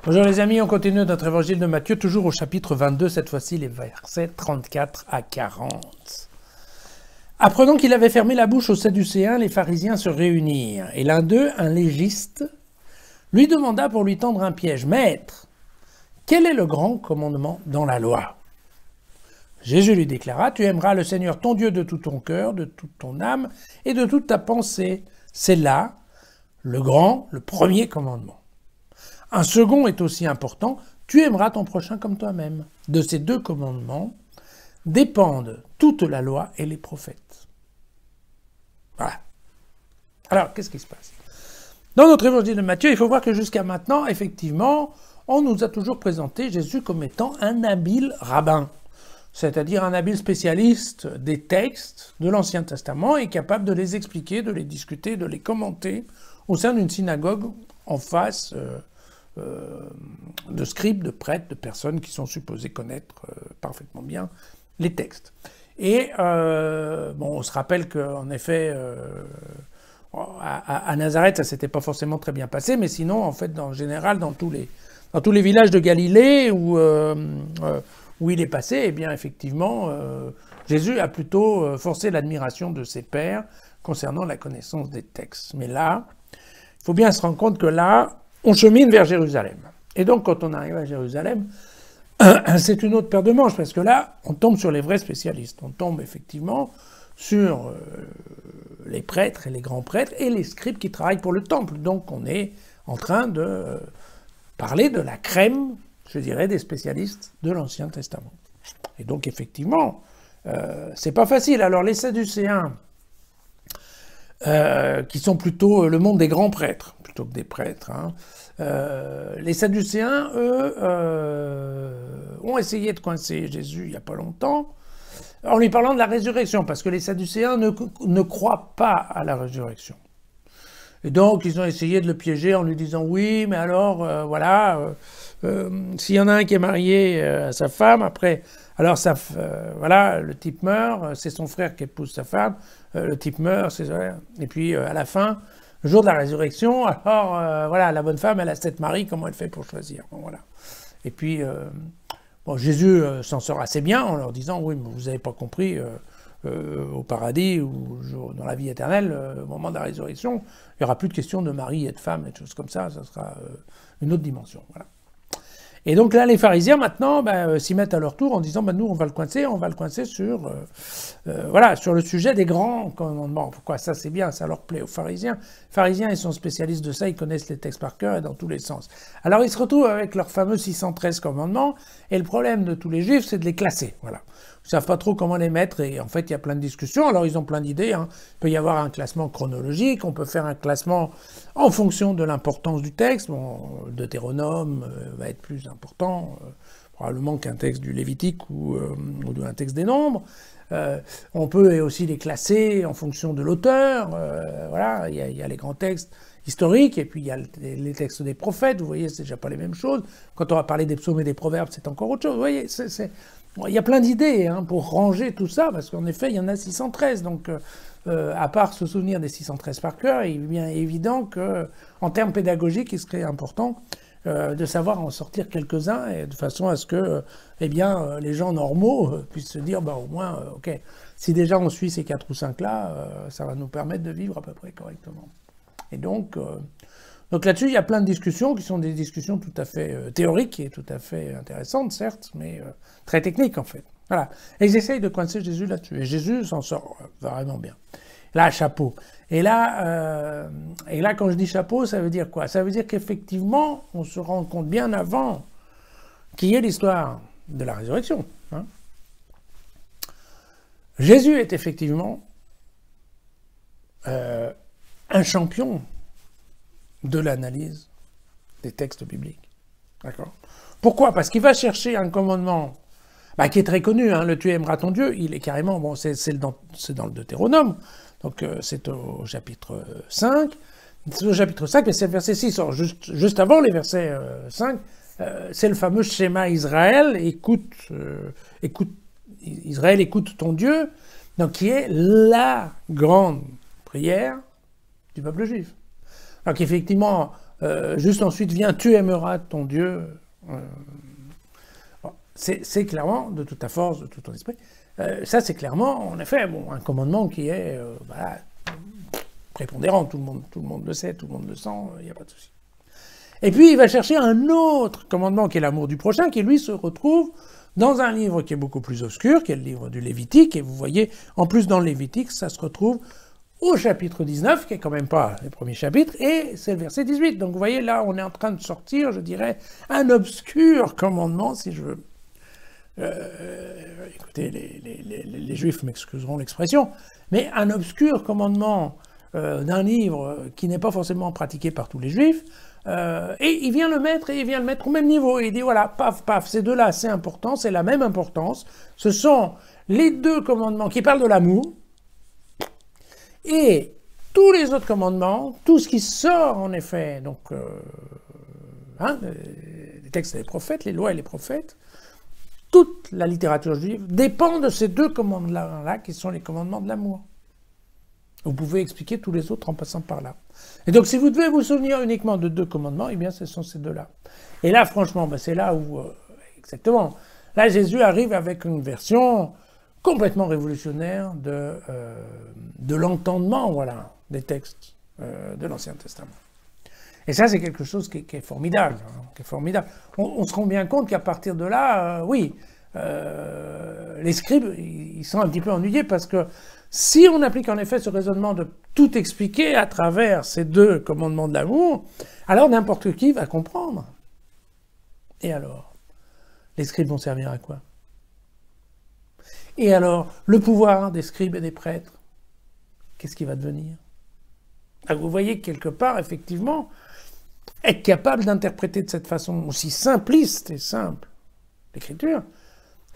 Bonjour les amis, on continue notre évangile de Matthieu, toujours au chapitre 22, cette fois-ci les versets 34 à 40. Apprenant qu'il avait fermé la bouche aux Sadducéens, les pharisiens se réunirent, et l'un d'eux, un légiste, lui demanda pour lui tendre un piège. « Maître, quel est le grand commandement dans la loi ?» Jésus lui déclara, « Tu aimeras le Seigneur ton Dieu de tout ton cœur, de toute ton âme et de toute ta pensée. C'est là le premier commandement. Un second est aussi important, tu aimeras ton prochain comme toi-même. De ces deux commandements dépendent toute la loi et les prophètes. » Voilà. Alors, qu'est-ce qui se passe? Dans notre évangile de Matthieu, il faut voir que jusqu'à maintenant, effectivement, on nous a toujours présenté Jésus comme étant un habile rabbin, c'est-à-dire un habile spécialiste des textes de l'Ancien Testament et capable de les expliquer, de les discuter, de les commenter au sein d'une synagogue en face de scribes, de prêtres, de personnes qui sont supposées connaître parfaitement bien les textes. Et on se rappelle qu'en effet, à Nazareth, ça s'était pas forcément très bien passé, mais sinon, en fait, en général, dans tous les villages de Galilée où il est passé, eh bien, effectivement, Jésus a plutôt forcé l'admiration de ses pairs concernant la connaissance des textes. Mais là, il faut bien se rendre compte que là, on chemine vers Jérusalem. Et donc, quand on arrive à Jérusalem, c'est une autre paire de manches, parce que là, on tombe sur les vrais spécialistes. On tombe effectivement sur les prêtres et les grands prêtres et les scribes qui travaillent pour le temple. Donc, on est en train de parler de la crème, je dirais, des spécialistes de l'Ancien Testament. Et donc, effectivement, c'est pas facile. Alors, les Sadducéens, qui sont plutôt le monde des grands prêtres, plutôt que des prêtres, hein. Les Sadducéens, eux, ont essayé de coincer Jésus il n'y a pas longtemps, en lui parlant de la résurrection, parce que les Sadducéens ne croient pas à la résurrection. Et donc, ils ont essayé de le piéger en lui disant, oui, mais alors, s'il y en a un qui est marié à sa femme, après, alors le type meurt, c'est son frère qui épouse sa femme, le type meurt, et puis à la fin, le jour de la résurrection, alors la bonne femme, elle a 7 maris, comment elle fait pour choisir? Bon, voilà. Et puis, Jésus s'en sort assez bien en leur disant, oui, mais vous n'avez pas compris, au paradis ou dans la vie éternelle, au moment de la résurrection, il n'y aura plus de question de mari et de femme et de choses comme ça sera une autre dimension. Voilà. Et donc là, les pharisiens, maintenant, s'y mettent à leur tour en disant, nous, on va le coincer sur le sujet des grands commandements. Pourquoi? Ça, c'est bien, ça leur plaît aux pharisiens. Les pharisiens, ils sont spécialistes de ça, ils connaissent les textes par cœur et dans tous les sens. Alors, ils se retrouvent avec leurs fameux 613 commandements, et le problème de tous les juifs, c'est de les classer, voilà. Ils ne savent pas trop comment les mettre, et en fait, il y a plein de discussions. Alors, ils ont plein d'idées, hein. Il peut y avoir un classement chronologique, on peut faire un classement en fonction de l'importance du texte. Bon, le Deutéronome va être plus important, probablement qu'un texte du Lévitique ou d'un texte des Nombres. On peut aussi les classer en fonction de l'auteur. Il y a les grands textes historiques, et puis il y a les textes des prophètes. Vous voyez, c'est déjà pas les mêmes choses. Quand on va parler des psaumes et des proverbes, c'est encore autre chose. Vous voyez, il y a plein d'idées pour ranger tout ça, parce qu'en effet, il y en a 613. Donc, à part se souvenir des 613 par cœur, il est bien évident qu'en termes pédagogiques, il serait important de savoir en sortir quelques-uns, et de façon à ce que les gens normaux puissent se dire, au moins, ok, si déjà on suit ces 4 ou 5-là, ça va nous permettre de vivre à peu près correctement. Et donc là-dessus, il y a plein de discussions qui sont des discussions tout à fait théoriques et tout à fait intéressantes, certes, mais très techniques en fait. Voilà. Et ils essayent de coincer Jésus là-dessus. Et Jésus s'en sort vraiment bien. Là, chapeau. Et là, quand je dis chapeau, ça veut dire quoi? Ça veut dire qu'effectivement, on se rend compte bien avant qu'il y ait l'histoire de la résurrection. Hein. Jésus est effectivement un champion de l'analyse des textes bibliques. D'accord? Pourquoi? Parce qu'il va chercher un commandement qui est très connu, hein, le « tu aimeras ton Dieu », il est carrément, c'est dans le Deutéronome, donc c'est au chapitre 5, c'est au chapitre 5, et c'est le verset 6, alors, juste avant les versets 5, c'est le fameux schéma Israël, Israël, écoute ton Dieu, donc qui est la grande prière du peuple juif. Donc effectivement, Juste ensuite vient « Tu aimeras ton Dieu bon, c'est clairement de toute ta force, de tout ton esprit. Ça, c'est clairement, en effet, bon, un commandement qui est voilà, prépondérant. Tout le monde le sait, tout le monde le sent, il n'y a pas de souci. Et puis, il va chercher un autre commandement qui est l'amour du prochain, qui lui se retrouve dans un livre qui est beaucoup plus obscur, qui est le livre du Lévitique. Et vous voyez, en plus dans le Lévitique, ça se retrouve au chapitre 19, qui est quand même pas les premiers chapitres, et c'est le verset 18. Donc vous voyez, là, on est en train de sortir, je dirais, un obscur commandement, si je veux. Écoutez, les Juifs m'excuseront l'expression, mais un obscur commandement d'un livre qui n'est pas forcément pratiqué par tous les Juifs, et il vient le mettre au même niveau. Et il dit, voilà, paf, paf, ces deux-là, c'est important, c'est la même importance. Ce sont les deux commandements qui parlent de l'amour, et tous les autres commandements, tout ce qui sort en effet, donc les textes des prophètes, les lois et les prophètes, toute la littérature juive dépend de ces deux commandements-là, qui sont les commandements de l'amour. Vous pouvez expliquer tous les autres en passant par là. Et donc, si vous devez vous souvenir uniquement de deux commandements, eh bien, ce sont ces deux-là. Et là, franchement, c'est là où, exactement, là, Jésus arrive avec une version complètement révolutionnaire de l'entendement, voilà, des textes de l'Ancien Testament. Et ça, c'est quelque chose qui est formidable. Hein, qui est formidable. On se rend bien compte qu'à partir de là, oui, les scribes, ils sont un petit peu ennuyés parce que si on applique en effet ce raisonnement de tout expliquer à travers ces deux commandements de l'amour, alors n'importe qui va comprendre. Et alors, les scribes vont servir à quoi? Et alors, le pouvoir des scribes et des prêtres, qu'est-ce qui va devenir? Vous voyez quelque part, effectivement, être capable d'interpréter de cette façon aussi simpliste et simple l'écriture,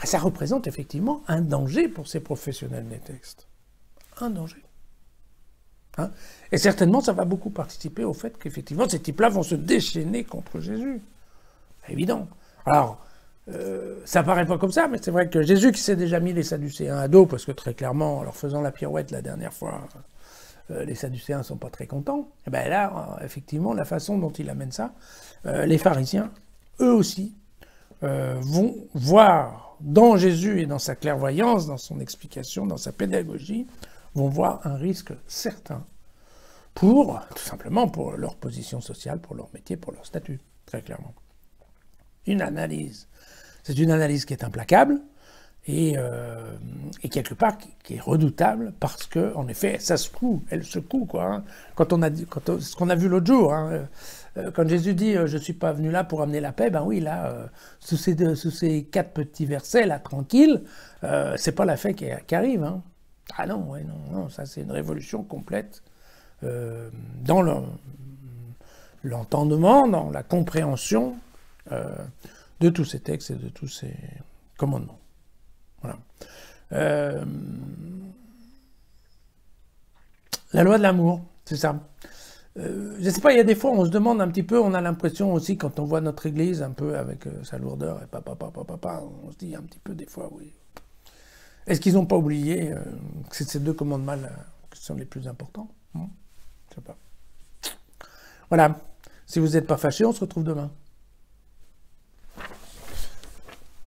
ça représente effectivement un danger pour ces professionnels des textes. Un danger. Hein? Et certainement, ça va beaucoup participer au fait qu'effectivement, ces types-là vont se déchaîner contre Jésus. C'est évident. Alors, ça paraît pas comme ça, mais c'est vrai que Jésus qui s'est déjà mis les Sadducéens à dos, parce que très clairement, en leur faisant la pirouette la dernière fois, les Sadducéens ne sont pas très contents, et bien là, effectivement, la façon dont il amène ça, les pharisiens, eux aussi, vont voir dans Jésus et dans sa clairvoyance, dans son explication, dans sa pédagogie, vont voir un risque certain tout simplement pour leur position sociale, pour leur métier, pour leur statut, très clairement. Une analyse. C'est une analyse qui est implacable et quelque part qui est redoutable parce que, en effet, ça secoue, elle secoue, quoi. Hein. Ce qu'on a vu l'autre jour, hein, quand Jésus dit « je ne suis pas venu là pour amener la paix », ben oui, là, sous ces 4 petits versets, là, tranquille, c'est pas la paix qui arrive. Hein. Ah non, ouais, non, ça c'est une révolution complète dans l'entendement, dans la compréhension de tous ces textes et de tous ces commandements. Voilà. La loi de l'amour, c'est ça. Je ne sais pas, il y a des fois, on se demande un petit peu, on a l'impression aussi, quand on voit notre Église un peu avec sa lourdeur, et papa, on se dit un petit peu des fois, oui. Est-ce qu'ils n'ont pas oublié que c'est ces deux commandements-là qui sont les plus importants? Je ne sais pas. Voilà. Si vous n'êtes pas fâchés, on se retrouve demain.